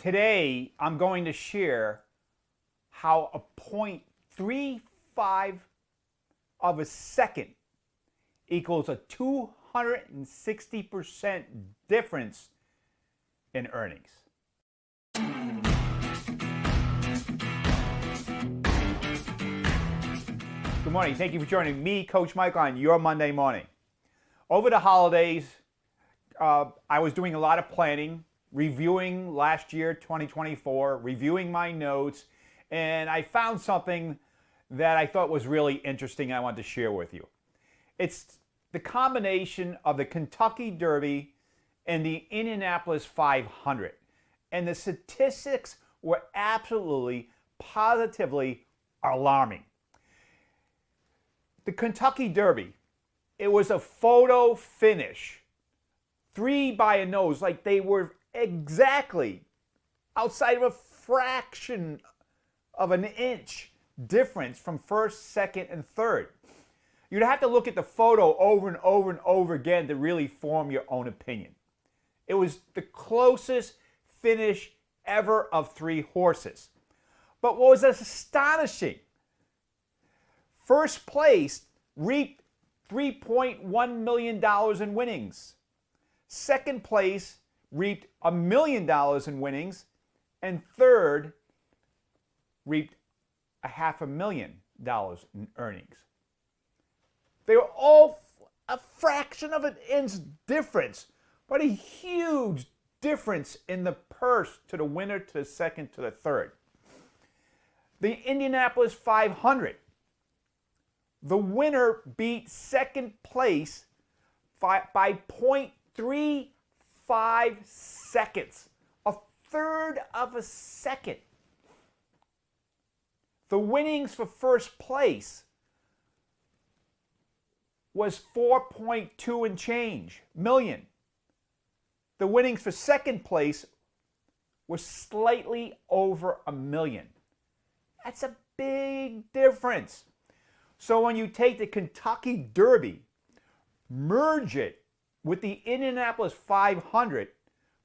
Today, I'm going to share how a 0.35 of a second equals a 260% difference in earnings. Good morning. Thank you for joining me, Coach Mike, on your Monday morning. Over the holidays, I was doing a lot of planning, reviewing last year, 2024, reviewing my notes, and I found something that I thought was really interesting and I wanted to share with you. It's the combination of the Kentucky Derby and the Indianapolis 500. And the statistics were absolutely, positively alarming. The Kentucky Derby, it was a photo finish. 3 by a nose, like they were exactly outside of a fraction of an inch difference from first, second, and third. You'd have to look at the photo over and over and over again to really form your own opinion. It was the closest finish ever of 3 horses. But what was astonishing, first place reaped $3.1 million in winnings. Second place reaped $1 million in winnings, and third reaped $500,000 in earnings. They were all a fraction of an inch difference, but a huge difference in the purse to the winner, to the second, to the third. The Indianapolis 500, the winner beat second place by 0.35 seconds, a third of a second. The winnings for first place was 4.2 and change million. The winnings for second place was slightly over $1 million. That's a big difference. So when you take the Kentucky Derby, merge it with the Indianapolis 500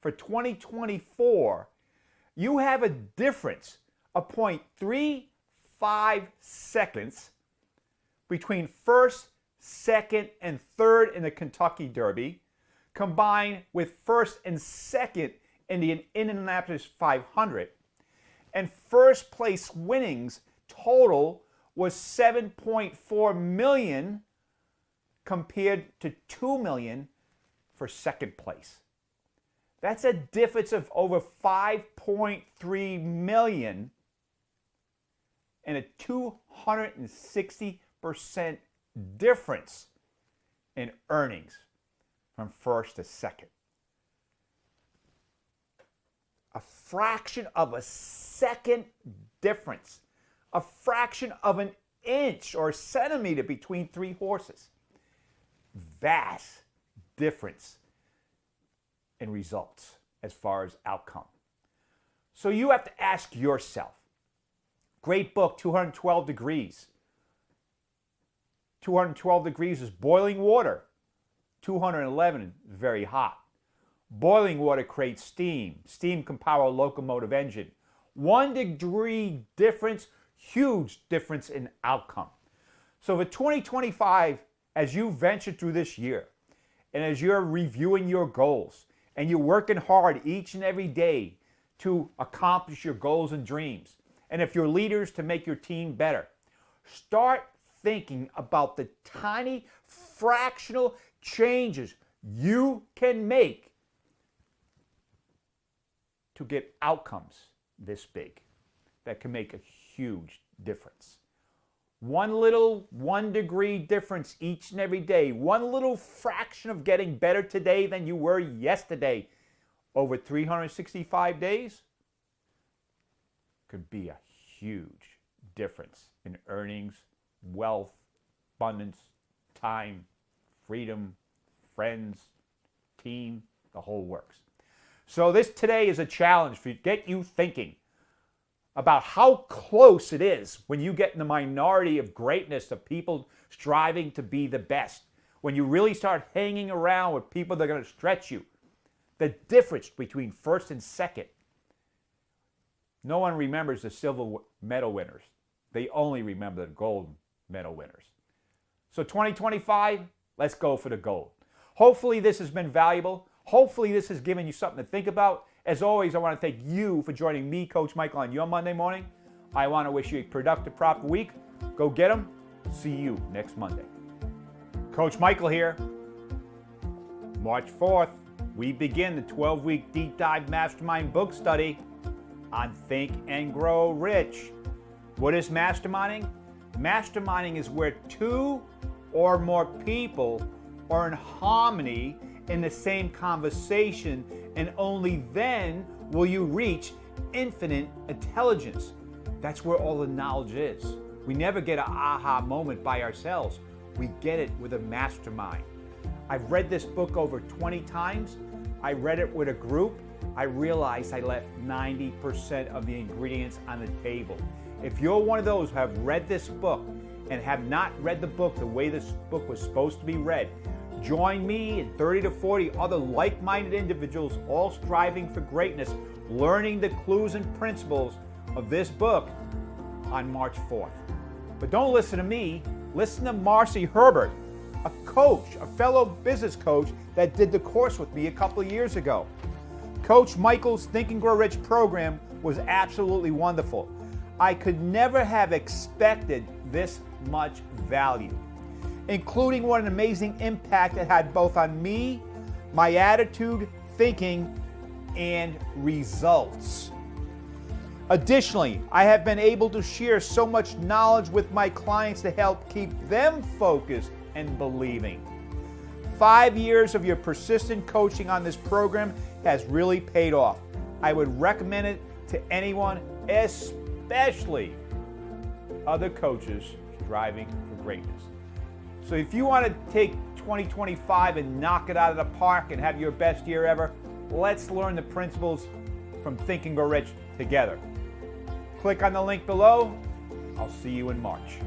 for 2024, you have a difference of 0.35 seconds between first, second, and third in the Kentucky Derby, combined with first and second in the Indianapolis 500. And first place winnings total was $7.4 million compared to $2 million for second place. That's a difference of over $5.3 million and a 260% difference in earnings from first to second. A fraction of a second difference. A fraction of an inch or a centimeter between 3 horses. Vast difference in results as far as outcome. So you have to ask yourself, great book, 212 Degrees. 212 degrees is boiling water. 211 is very hot. Boiling water creates steam. Steam can power a locomotive engine. 1 degree difference, huge difference in outcome. So for 2025, as you venture through this year, and as you're reviewing your goals, and you're working hard each and every day to accomplish your goals and dreams, and if you're leaders, to make your team better, start thinking about the tiny fractional changes you can make to get outcomes this big that can make a huge difference. 1 degree difference each and every day, 1 little fraction of getting better today than you were yesterday over 365 days could be a huge difference in earnings, wealth, abundance, time, freedom, friends, team, the whole works. So this today is a challenge to get you thinking about how close it is when you get in the minority of greatness of people striving to be the best. When you really start hanging around with people that are going to stretch you. The difference between first and second No one remembers the silver medal winners. They only remember the gold medal winners. So 2025, let's go for the gold. Hopefully this has been valuable. Hopefully this has given you something to think about. As always, I want to thank you for joining me, Coach Michael, on your Monday morning. I want to wish you a productive, profitable week. Go get them. See you next Monday. Coach Michael here. March 4th, we begin the 12-week Deep Dive Mastermind book study on Think and Grow Rich. What is masterminding? Masterminding is where two or more people are in harmony in the same conversation, and only then will you reach infinite intelligence. That's where all the knowledge is. We never get an aha moment by ourselves. We get it with a mastermind. I've read this book over 20 times. I read it with a group. I realized I left 90% of the ingredients on the table. If you're one of those who have read this book and have not read the book the way this book was supposed to be read, join me and 30 to 40 other like-minded individuals all striving for greatness, learning the clues and principles of this book on March 4th. But don't listen to me, listen to Marcy Herbert, a coach, a fellow business coach that did the course with me a couple of years ago. Coach Michael's Think and Grow Rich program was absolutely wonderful. I could never have expected this much value, including what an amazing impact it had both on me, my attitude, thinking, and results. Additionally, I have been able to share so much knowledge with my clients to help keep them focused and believing. 5 years of your persistent coaching on this program has really paid off. I would recommend it to anyone, especially other coaches striving for greatness. So if you want to take 2025 and knock it out of the park and have your best year ever, let's learn the principles from Think and Grow Rich together. Click on the link below. I'll see you in March.